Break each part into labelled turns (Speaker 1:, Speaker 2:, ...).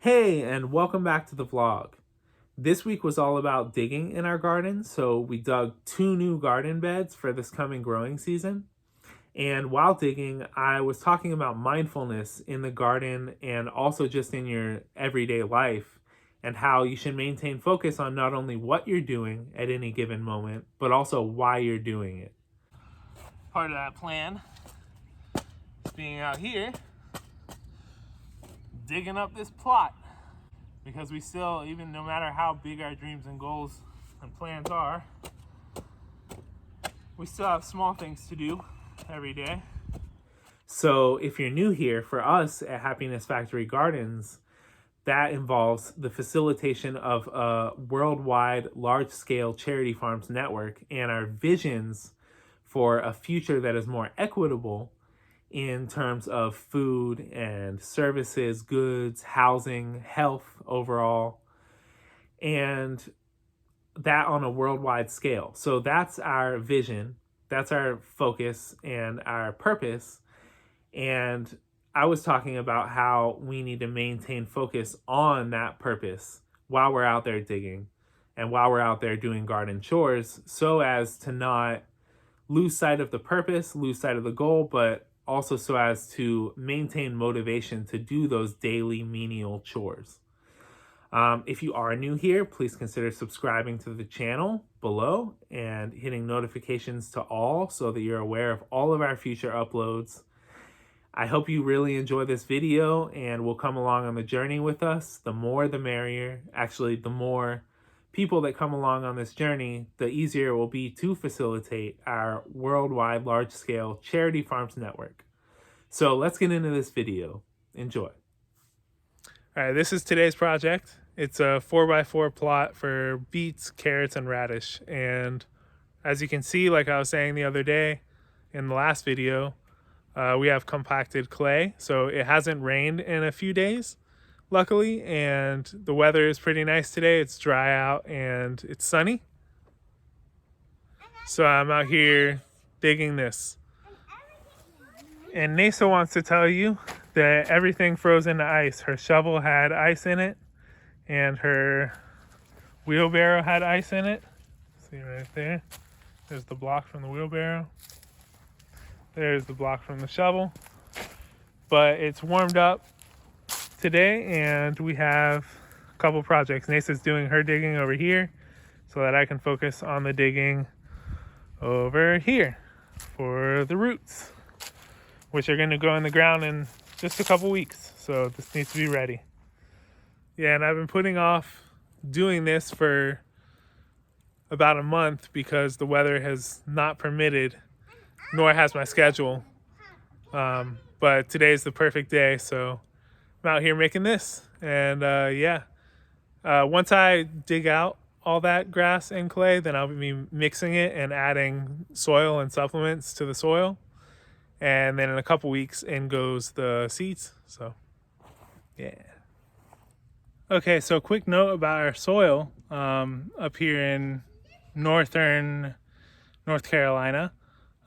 Speaker 1: Hey, and welcome back to the vlog. This week was all about digging in our garden, so we dug 2 new garden beds for this coming growing season. And while digging, I was talking about mindfulness in the garden and also just in your everyday life, and how you should maintain focus on not only what you're doing at any given moment, but also why you're doing it. Part of that plan is being out here digging up this plot. Because we still, even no matter how big our dreams and goals and plans are, we still have small things to do every day. So if you're new here, for us at Happiness Factory Gardens, that involves the facilitation of a worldwide large-scale charity farms network and our visions for a future that is more equitable in terms of food and services, goods, housing, health overall, and that on a worldwide scale. So that's our vision, that's our focus and our purpose. And I was talking about how we need to maintain focus on that purpose while we're out there digging and while we're out there doing garden chores, so as to not lose sight of the purpose, lose sight of the goal, but also so as to maintain motivation to do those daily menial chores. If you are new here, please consider subscribing to the channel below and hitting notifications to all so that you're aware of all of our future uploads. I hope you really enjoy this video and will come along on the journey with us. The more the merrier. Actually, the more people that come along on this journey, the easier it will be to facilitate our worldwide large-scale charity farms network. So let's get into this video. Enjoy. All right, this is today's project. It's a 4x4 plot for beets, carrots, and radish. And as you can see, like I was saying the other day in the last video, we have compacted clay. So it hasn't rained in a few days, luckily, and the weather is pretty nice today. It's dry out and it's sunny. So I'm out here digging this. And Nasa wants to tell you that everything froze into ice. Her shovel had ice in it, and her wheelbarrow had ice in it. See right there? There's the block from the wheelbarrow. There's the block from the shovel. But it's warmed up today, and we have a couple projects. Nasa's doing her digging over here so that I can focus on the digging over here for the roots, which are going to go in the ground in just a couple weeks. So this needs to be ready. Yeah, and I've been putting off doing this for about a month because the weather has not permitted, nor has my schedule. But today's the perfect day, so I'm out here making this. And once I dig out all that grass and clay, then I'll be mixing it and adding soil and supplements to the soil. And then in a couple weeks, in goes the seeds. So, yeah. Okay, so quick note about our soil up here in northern North Carolina.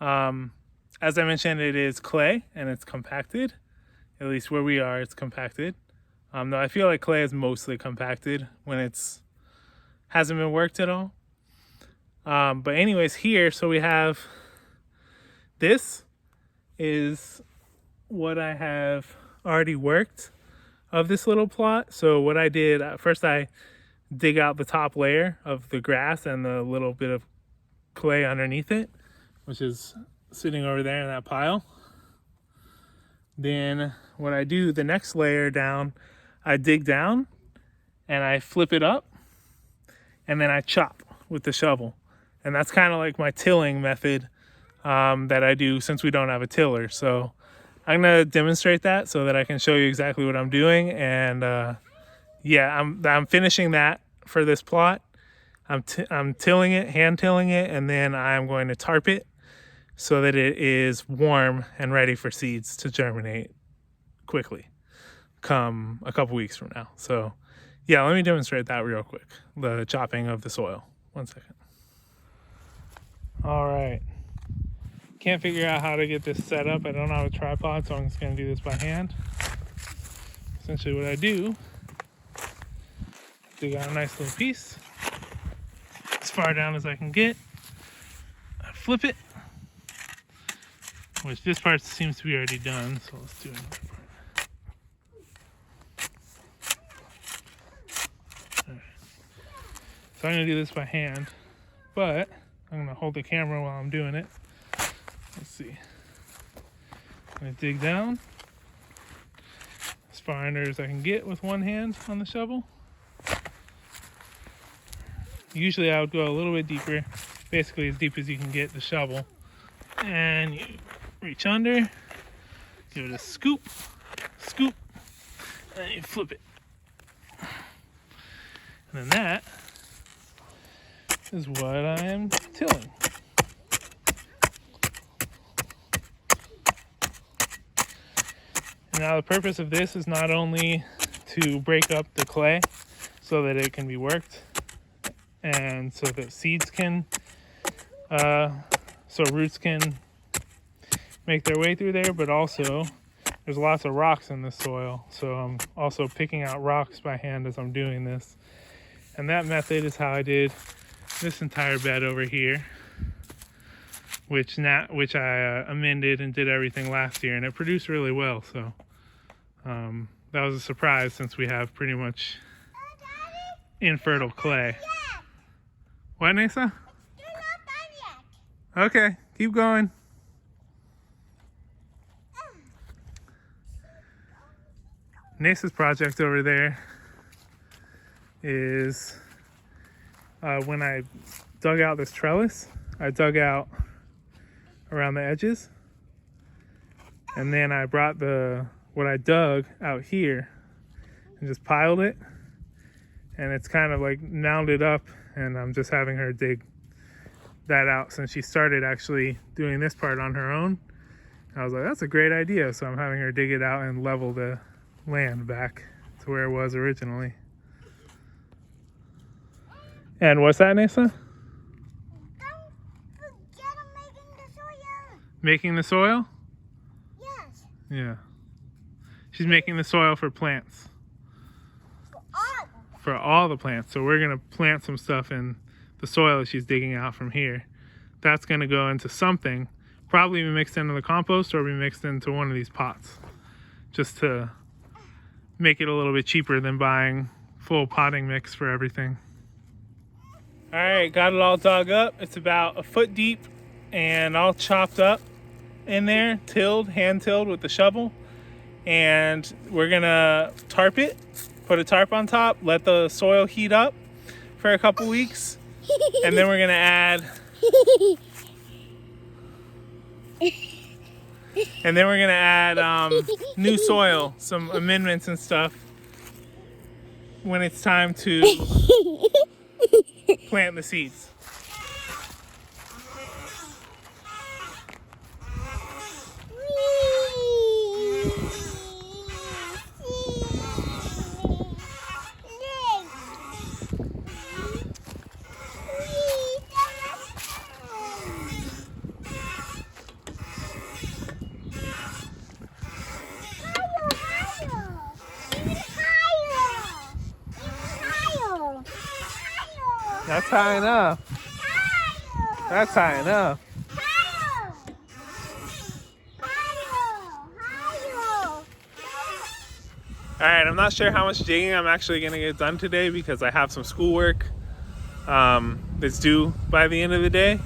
Speaker 1: As I mentioned, it is clay and it's compacted. At least where we are, it's compacted. Though I feel like clay is mostly compacted when it's hasn't been worked at all. But anyways, here, so we have this is what I have already worked of this little plot. So what I did, first I dig out the top layer of the grass and the little bit of clay underneath it, which is sitting over there in that pile. Then what I do, the next layer down, I dig down and I flip it up and then I chop with the shovel. And that's kind of like my tilling method that I do since we don't have a tiller. So I'm gonna demonstrate that so that I can show you exactly what I'm doing. And I'm finishing that for this plot. I'm tilling it, hand tilling it, and then I'm going to tarp it so that it is warm and ready for seeds to germinate quickly come a couple weeks from now. So yeah, let me demonstrate that real quick. The chopping of the soil. 1 second. All right. Can't figure out how to get this set up. I don't have a tripod, so I'm just gonna do this by hand. Essentially what I do Dig out a nice little piece. As far down as I can get. I flip it. Which this part seems to be already done, so let's do another part. Alright. So I'm going to do this by hand, but I'm going to hold the camera while I'm doing it. Let's see. I'm going to dig down as far under as I can get with one hand on the shovel. Usually I would go a little bit deeper, basically as deep as you can get the shovel. And you reach under, give it a scoop, and then you flip it. And then that is what I am tilling. Now the purpose of this is not only to break up the clay so that it can be worked and so that seeds can, so roots can make their way through there, but also there's lots of rocks in the soil. So I'm also picking out rocks by hand as I'm doing this. And that method is how I did this entire bed over here, which I amended and did everything last year, and it produced really well. So that was a surprise since we have pretty much infertile clay. What, Nesa?
Speaker 2: You're not done yet.
Speaker 1: Okay, keep going. Nesa's project over there is when I dug out this trellis, I dug out around the edges, and then I brought what I dug out here and just piled it, and it's kind of like mounded up, and I'm just having her dig that out since she started actually doing this part on her own. I was like, that's a great idea, so I'm having her dig it out and level the land back to where it was originally. And what's that, Nesa?
Speaker 2: Don't forget I'm making the soil.
Speaker 1: Making the soil?
Speaker 2: Yes.
Speaker 1: Yeah. She's making the soil for plants. For all the plants. So we're going to plant some stuff in the soil that she's digging out from here. That's going to go into something. Probably be mixed into the compost or be mixed into one of these pots. Just to make it a little bit cheaper than buying full potting mix for everything. All right, got it all dug up. It's about a foot deep and all chopped up in there, hand tilled with the shovel. And we're gonna tarp it, put a tarp on top, let the soil heat up for a couple weeks. And then we're gonna add, new soil, some amendments and stuff when it's time to plant the seeds. That's high enough. That's high enough. Alright, I'm not sure how much digging I'm actually going to get done today because I have some schoolwork that's due by the end of the day.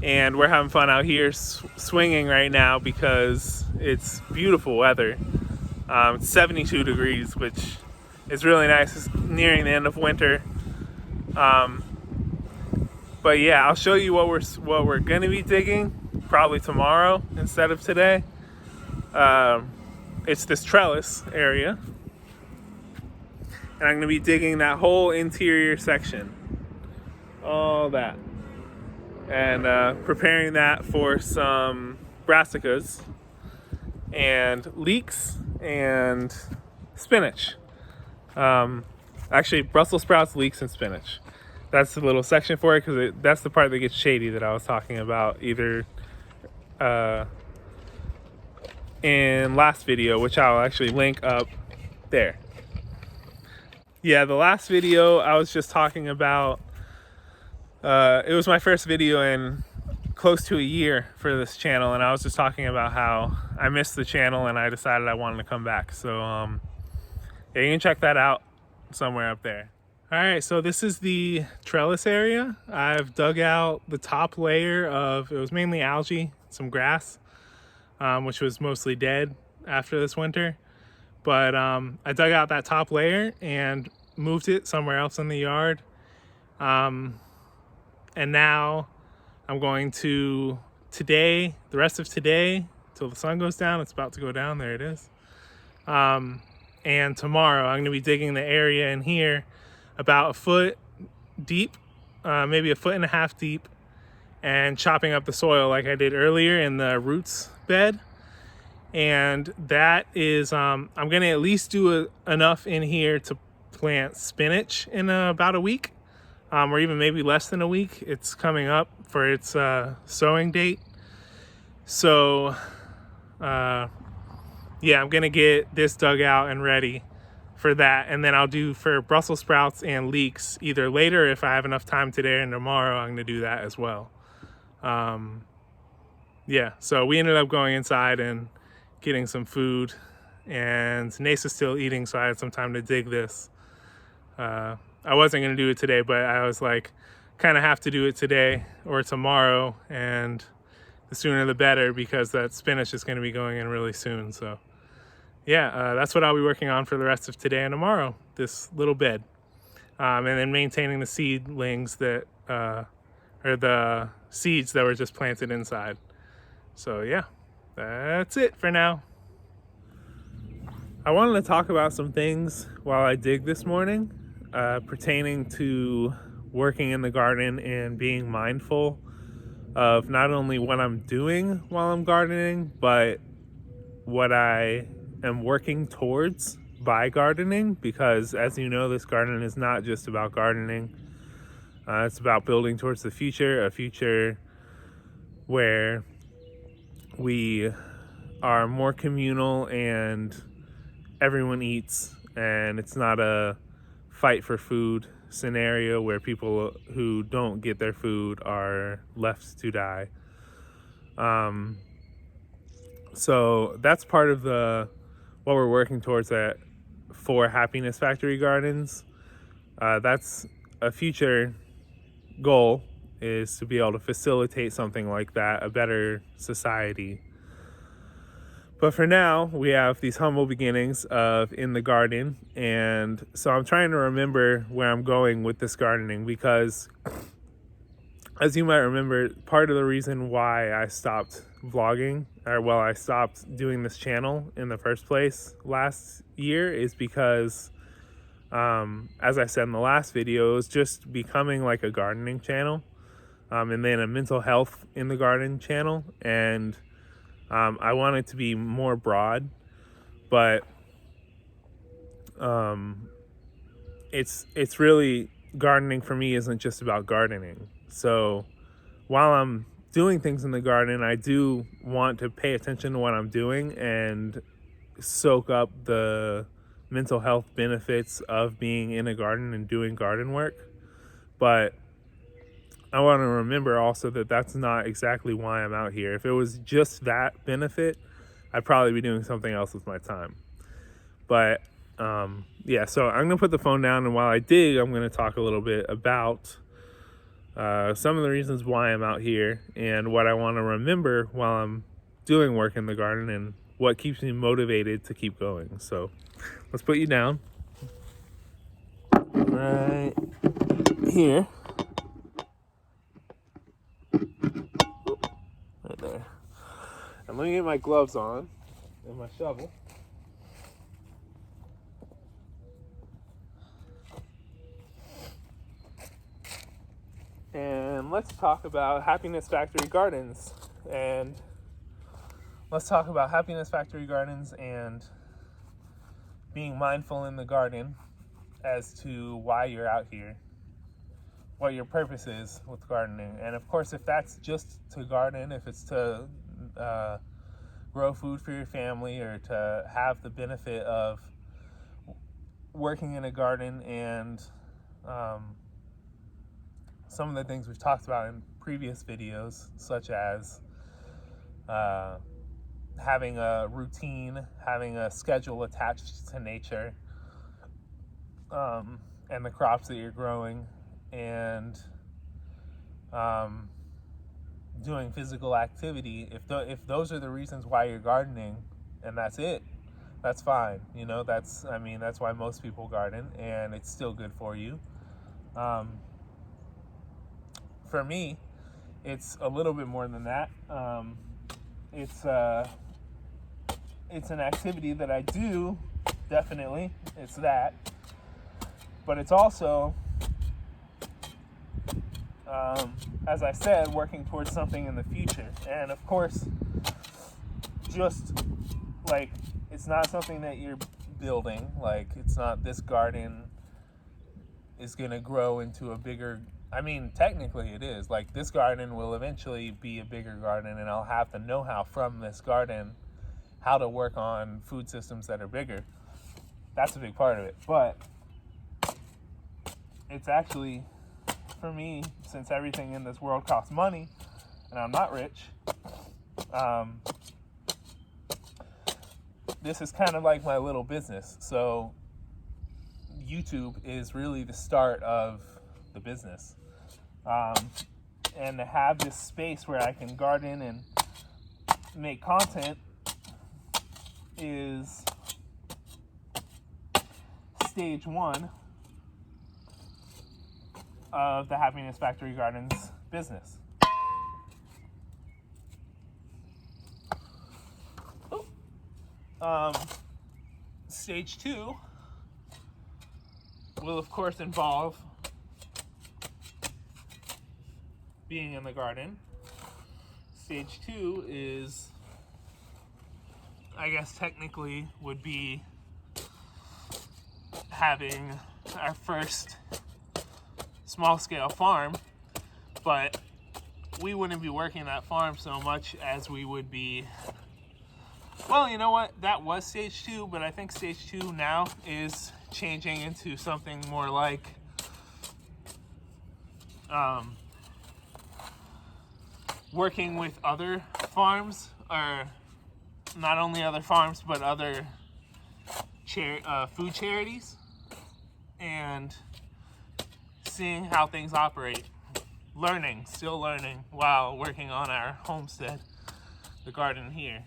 Speaker 1: And we're having fun out here swinging right now because it's beautiful weather. It's 72 degrees, which is really nice. It's nearing the end of winter. But yeah, I'll show you what we're gonna be digging probably tomorrow instead of today. It's this trellis area, and I'm gonna be digging that whole interior section, all that, and preparing that for some brassicas and leeks and spinach. Actually, Brussels sprouts, leeks, and spinach. That's the little section for it because that's the part that gets shady that I was talking about either in last video, which I'll actually link up there. Yeah, the last video I was just talking about, it was my first video in close to a year for this channel, and I was just talking about how I missed the channel and I decided I wanted to come back. So yeah, you can check that out somewhere up there. All right, so this is the trellis area. I've dug out the top layer of, it was mainly algae, some grass, which was mostly dead after this winter. But I dug out that top layer and moved it somewhere else in the yard. And now I'm going to, today, the rest of today, till the sun goes down, it's about to go down, there it is. And tomorrow I'm gonna be digging the area in here about a foot deep, maybe a foot and a half deep, and chopping up the soil like I did earlier in the roots bed. And that is, I'm gonna at least do enough in here to plant spinach in about a week, or even maybe less than a week. It's coming up for its sowing date. So yeah, I'm gonna get this dug out and ready for that, and then I'll do for Brussels sprouts and leeks either later. If I have enough time today and tomorrow, I'm gonna do that as well. Yeah, so we ended up going inside and getting some food, and Nasa's still eating, so I had some time to dig this. I wasn't gonna do it today, but I was like, kind of have to do it today or tomorrow, and the sooner the better, because that spinach is gonna be going in really soon. So yeah, that's what I'll be working on for the rest of today and tomorrow, this little bed. And then maintaining the seedlings that, or the seeds that were just planted inside. So yeah, that's it for now. I wanted to talk about some things while I dig this morning, pertaining to working in the garden and being mindful of not only what I'm doing while I'm gardening, but what I am working towards by gardening, because as you know, this garden is not just about gardening. It's about building towards the future, a future where we are more communal and everyone eats, and it's not a fight for food scenario where people who don't get their food are left to die. So that's part of what we're working towards for Happiness Factory Gardens. That's a future goal, is to be able to facilitate something like that, a better society. But for now, we have these humble beginnings of in the garden, and so I'm trying to remember where I'm going with this gardening, because as you might remember, part of the reason why I stopped vlogging, I stopped doing this channel in the first place last year, is because, as I said in the last video, it was just becoming like a gardening channel, and then a mental health in the garden channel, and I want it to be more broad, but it's really, gardening for me isn't just about gardening. So while I'm doing things in the garden, I do want to pay attention to what I'm doing and soak up the mental health benefits of being in a garden and doing garden work. But I want to remember also that that's not exactly why I'm out here. If it was just that benefit, I'd probably be doing something else with my time. But yeah, so I'm gonna put the phone down, and while I dig, I'm gonna talk a little bit about some of the reasons why I'm out here and what I want to remember while I'm doing work in the garden, and what keeps me motivated to keep going. So let's put you down right here. Right there. I'm gonna get my gloves on and my shovel. And let's talk about Happiness Factory Gardens. And being mindful in the garden as to why you're out here, what your purpose is with gardening. And of course, if that's just to garden, if it's to grow food for your family, or to have the benefit of working in a garden and some of the things we've talked about in previous videos, such as having a routine, having a schedule attached to nature, and the crops that you're growing, and doing physical activity. If those are the reasons why you're gardening, and that's it, that's fine. You know, that's why most people garden, and it's still good for you. For me, it's a little bit more than that. It's an activity that I do, definitely. It's that, but it's also, as I said, working towards something in the future. And of course, just like, it's not something that you're building. Like, it's not, this garden is going to grow into a bigger, I mean, technically it is. Like, this garden will eventually be a bigger garden, and I'll have the know-how from this garden how to work on food systems that are bigger. That's a big part of it. But it's actually, for me, since everything in this world costs money, and I'm not rich, this is kind of like my little business. So YouTube is really the start of the business. And to have this space where I can garden and make content is stage one of the Happiness Factory Gardens business. Stage two will, of course, involve being in the garden. Stage two is, I guess technically, would be having our first small-scale farm, but we wouldn't be working that farm so much as we would be, well, you know what, that was stage two, but I think stage two now is changing into something more like working with other farms, or not only other farms, but other food charities, and seeing how things operate. Still learning while working on our homestead, the garden here.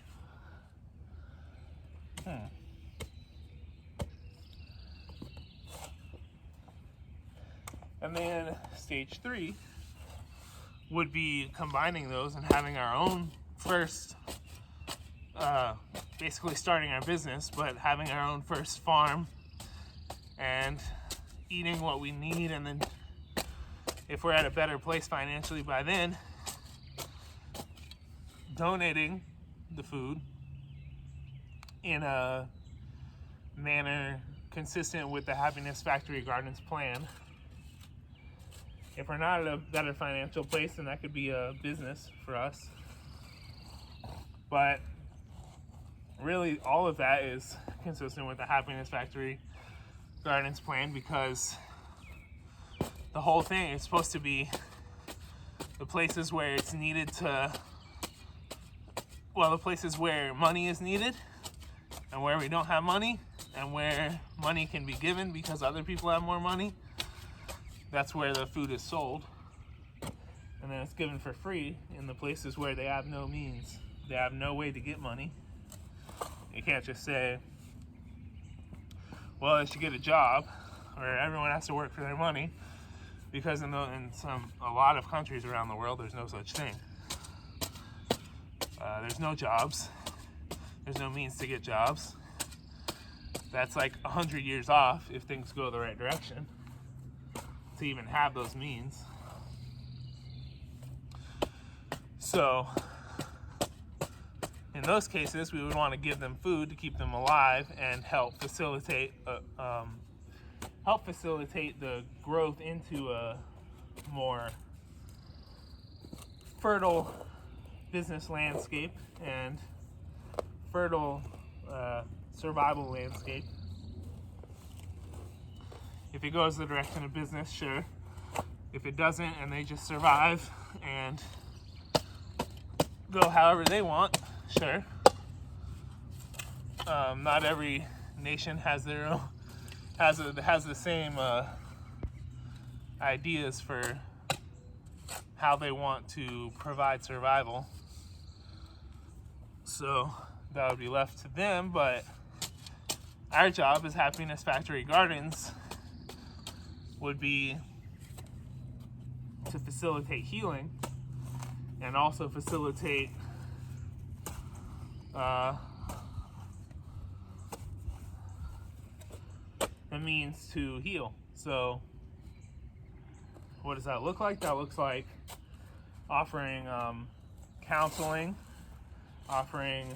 Speaker 1: And then stage three would be combining those and having our own first, basically starting our business, but having our own first farm and eating what we need, and then if we're at a better place financially by then, donating the food in a manner consistent with the Happiness Factory Gardens plan. If we're not at a better financial place, then that could be a business for us. But really, all of that is consistent with the Happiness Factory Gardens plan, because the whole thing is supposed to be the places where it's needed to, well, the places where money is needed and where we don't have money, and where money can be given because other people have more money. That's where the food is sold, and then it's given for free in the places where they have no means. They have no way to get money. You can't just say, well, they should get a job, or everyone has to work for their money, because in a lot of countries around the world, there's no such thing. There's no jobs. There's no means to get jobs. That's like 100 years off if things go the right direction, to even have those means. So in those cases, we would want to give them food to keep them alive and help facilitate the growth into a more fertile business landscape and fertile survival landscape. If it goes the direction of business, sure. If it doesn't and they just survive and go however they want, sure. Not every nation has their own has the same ideas for how they want to provide survival. So that would be left to them, but our job as Happiness Factory Gardens would be to facilitate healing and also facilitate a means to heal. So what does that look like? That looks like offering counseling, offering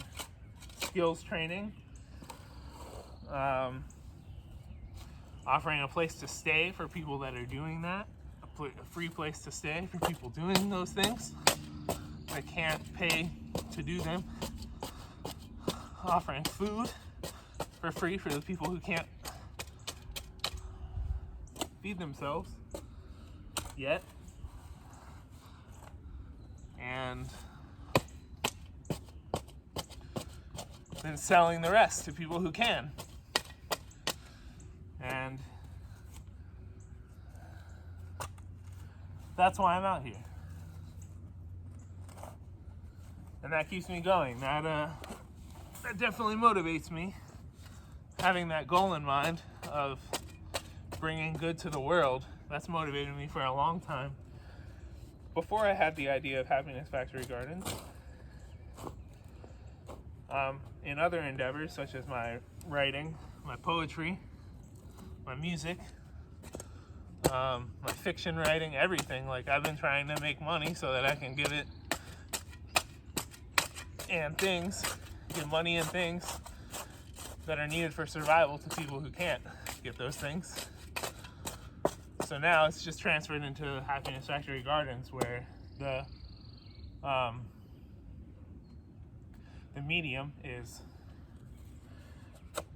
Speaker 1: skills training, offering a place to stay for people that are doing that, a free place to stay for people doing those things that can't pay to do them, offering food for free for the people who can't feed themselves yet, and then selling the rest to people who can. And that's why I'm out here. And that keeps me going. That definitely motivates me. Having that goal in mind of bringing good to the world, that's motivated me for a long time. Before I had the idea of Happiness Factory Gardens, in other endeavors such as my writing, my poetry, my music, my fiction writing, everything, like I've been trying to make money so that I can give it and things, give money and things that are needed for survival to people who can't get those things. So now it's just transferred into Happiness Factory Gardens, where the medium is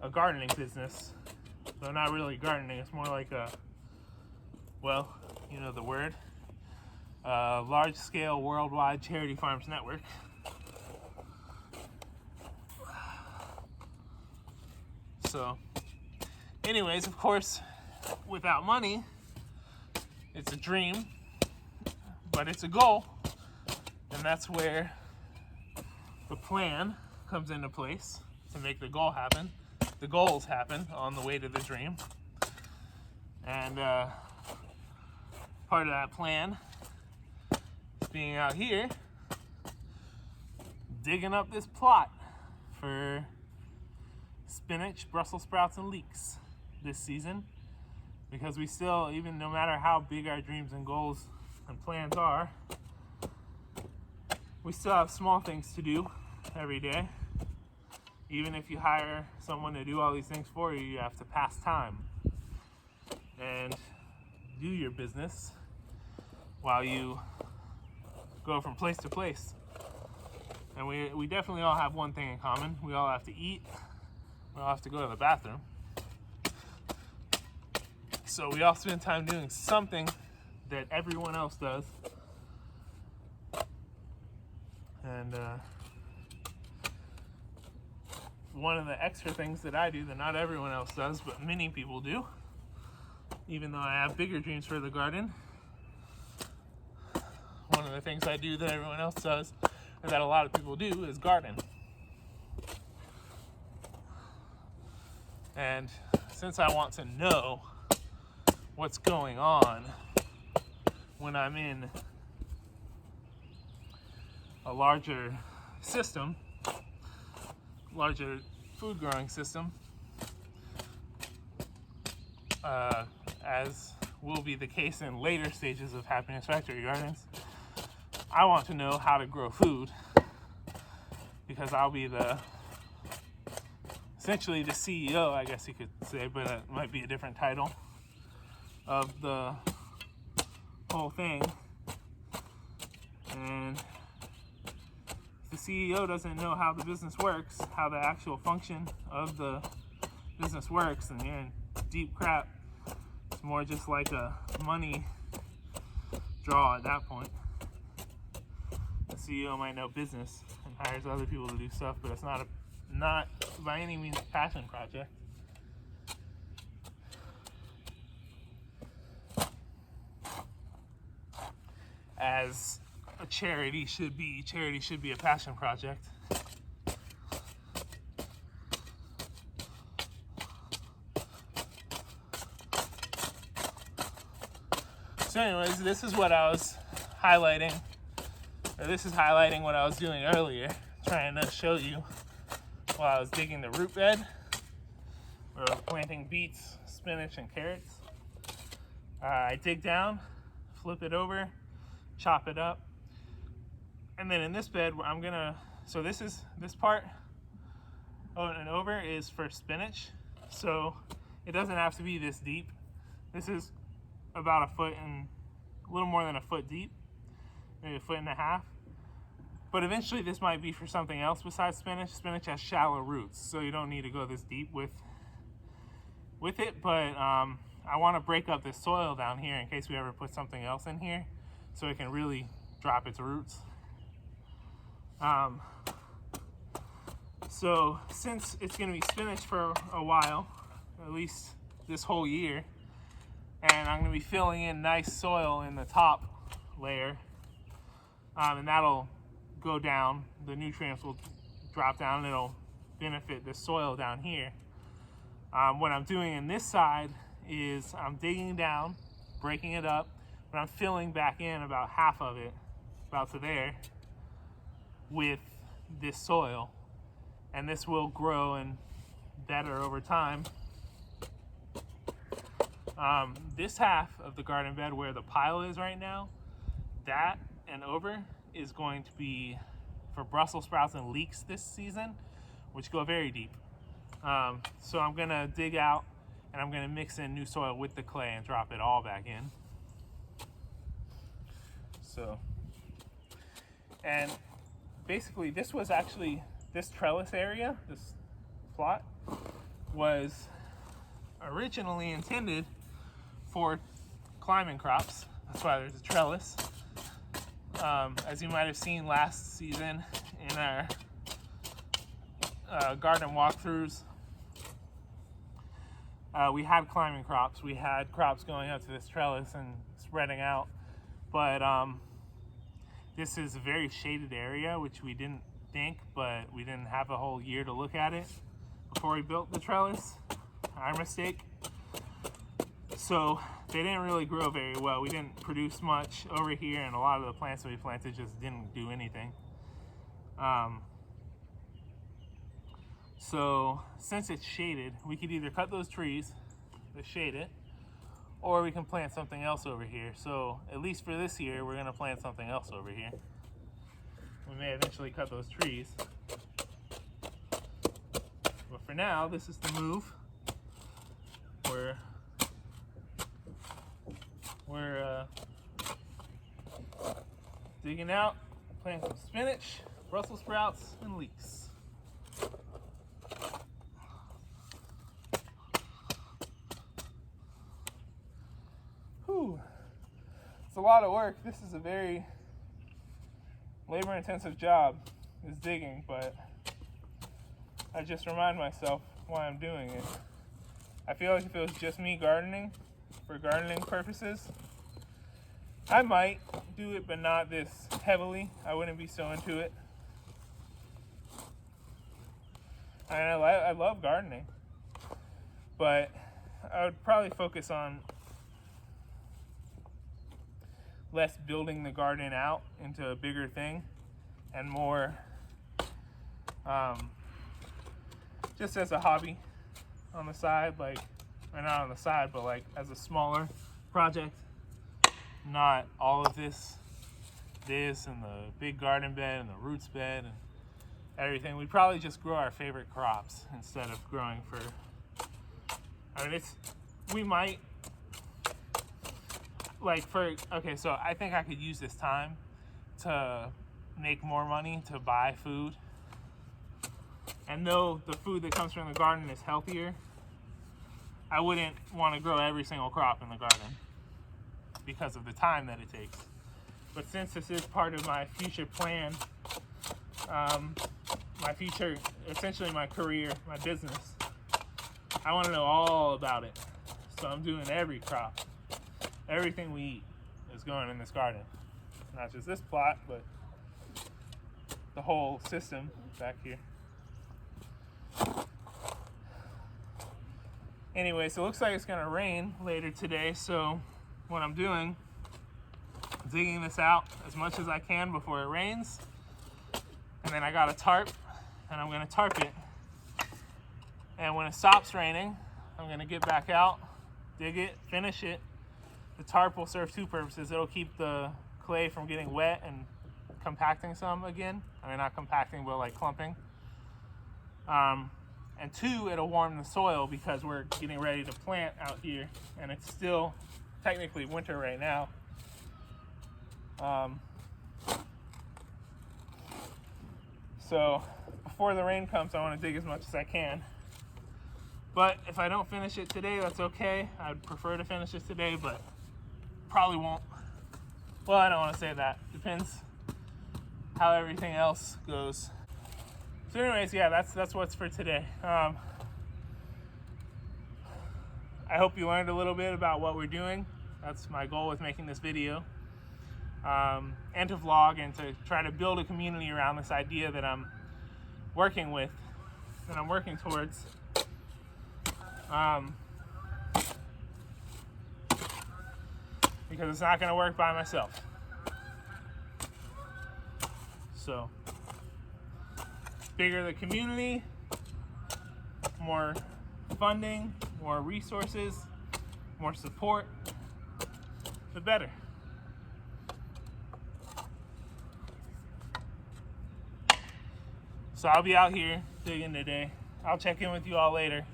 Speaker 1: a gardening business. Though not really gardening, it's more like a, well, you know the word, large-scale worldwide charity farms network. So, anyways, of course, without money, it's a dream, but it's a goal, and that's where the plan comes into place to make the goal happen, the goals happen on the way to the dream. And part of that plan is being out here digging up this plot for spinach, Brussels sprouts, and leeks this season, because we still, even no matter how big our dreams and goals and plans are, we still have small things to do every day. Even if you hire someone to do all these things for you, you have to pass time and do your business while you go from place to place. And we definitely all have one thing in common. We all have to eat. We all have to go to the bathroom. So we all spend time doing something that everyone else does. And one of the extra things that I do that not everyone else does, but many people do, even though I have bigger dreams for the garden, one of the things I do that everyone else does, and that a lot of people do, is garden. And since I want to know what's going on when I'm in a larger system, larger food growing system, as will be the case in later stages of Happiness Factory Gardens, I want to know how to grow food, because I'll be essentially the CEO, I guess you could say, but it might be a different title, of the whole thing. And the CEO doesn't know how the business works, how the actual function of the business works, and you're in deep crap. It's more just like a money draw at that point. The CEO might know business and hires other people to do stuff, but it's not by any means a passion project. As a charity should be a passion project. So anyways, this is what I was highlighting, or this is highlighting what I was doing earlier, trying to show you while I was digging the root bed, where I was planting beets, spinach, and carrots. I dig down, flip it over, chop it up, and then in this bed I'm gonna, so this part and over is for spinach, so it doesn't have to be this deep. This is about a foot and a little more than a foot deep, maybe a foot and a half. But eventually this might be for something else besides spinach. Spinach has shallow roots, so you don't need to go this deep with it, but I want to break up this soil down here in case we ever put something else in here, so it can really drop its roots. So since it's going to be spinach for a while, at least this whole year, and I'm going to be filling in nice soil in the top layer, and that'll go down, the nutrients will drop down, and it'll benefit the soil down here. What I'm doing in this side is I'm digging down, breaking it up, but I'm filling back in about half of it, about to there, with this soil, and this will grow and better over time. This half of the garden bed where the pile is right now, that and over is going to be for Brussels sprouts and leeks this season, which go very deep. So I'm gonna dig out and I'm gonna mix in new soil with the clay and drop it all back in. So, and basically this trellis area, this plot, was originally intended for climbing crops. That's why there's a trellis. As you might have seen last season in our garden walkthroughs, we had climbing crops. We had crops going up to this trellis and spreading out. But this is a very shaded area, which we didn't think, but we didn't have a whole year to look at it before we built the trellis. Our mistake. So they didn't really grow very well. We didn't produce much over here, and a lot of the plants that we planted just didn't do anything. So since it's shaded, we could either cut those trees to shade it, or we can plant something else over here. So at least for this year, we're gonna plant something else over here. We may eventually cut those trees. But for now, this is the move. We're digging out, planting some spinach, Brussels sprouts, and leeks. Whew. It's a lot of work. This is a very labor-intensive job, is digging, but I just remind myself why I'm doing it. I feel like if it was just me gardening, for gardening purposes, I might do it, but not this heavily. I wouldn't be so into it. And I love gardening, but I would probably focus on less building the garden out into a bigger thing and more just as a hobby on the side, like, or not on the side, but like as a smaller project. Not all of this and the big garden bed and the roots bed and everything. We'd probably just grow our favorite crops instead of growing for, I mean, we might, like okay, so I think I could use this time to make more money to buy food. And though the food that comes from the garden is healthier, I wouldn't want to grow every single crop in the garden because of the time that it takes. But since this is part of my future plan, my future, essentially my career, my business, I want to know all about it. So I'm doing every crop. Everything we eat is going in this garden. Not just this plot, but the whole system back here. Anyway, so it looks like it's gonna rain later today, so what I'm doing, digging this out as much as I can before it rains, and then I got a tarp, and I'm gonna tarp it. And when it stops raining, I'm gonna get back out, dig it, finish it. The tarp will serve two purposes. It'll keep the clay from getting wet and compacting some again. I mean, not compacting, but like clumping. And two, it'll warm the soil because we're getting ready to plant out here, and it's still technically winter right now. So before the rain comes, I want to dig as much as I can. But if I don't finish it today, that's okay. I'd prefer to finish it today, but probably won't. Well, I don't want to say that. Depends how everything else goes. So anyways, yeah, that's what's for today. I hope you learned a little bit about what we're doing. That's my goal with making this video. And to vlog and to try to build a community around this idea that I'm working with, that I'm working towards. Because it's not going to work by myself. So, bigger the community, more funding, more resources, more support, the better. So I'll be out here digging today. I'll check in with you all later.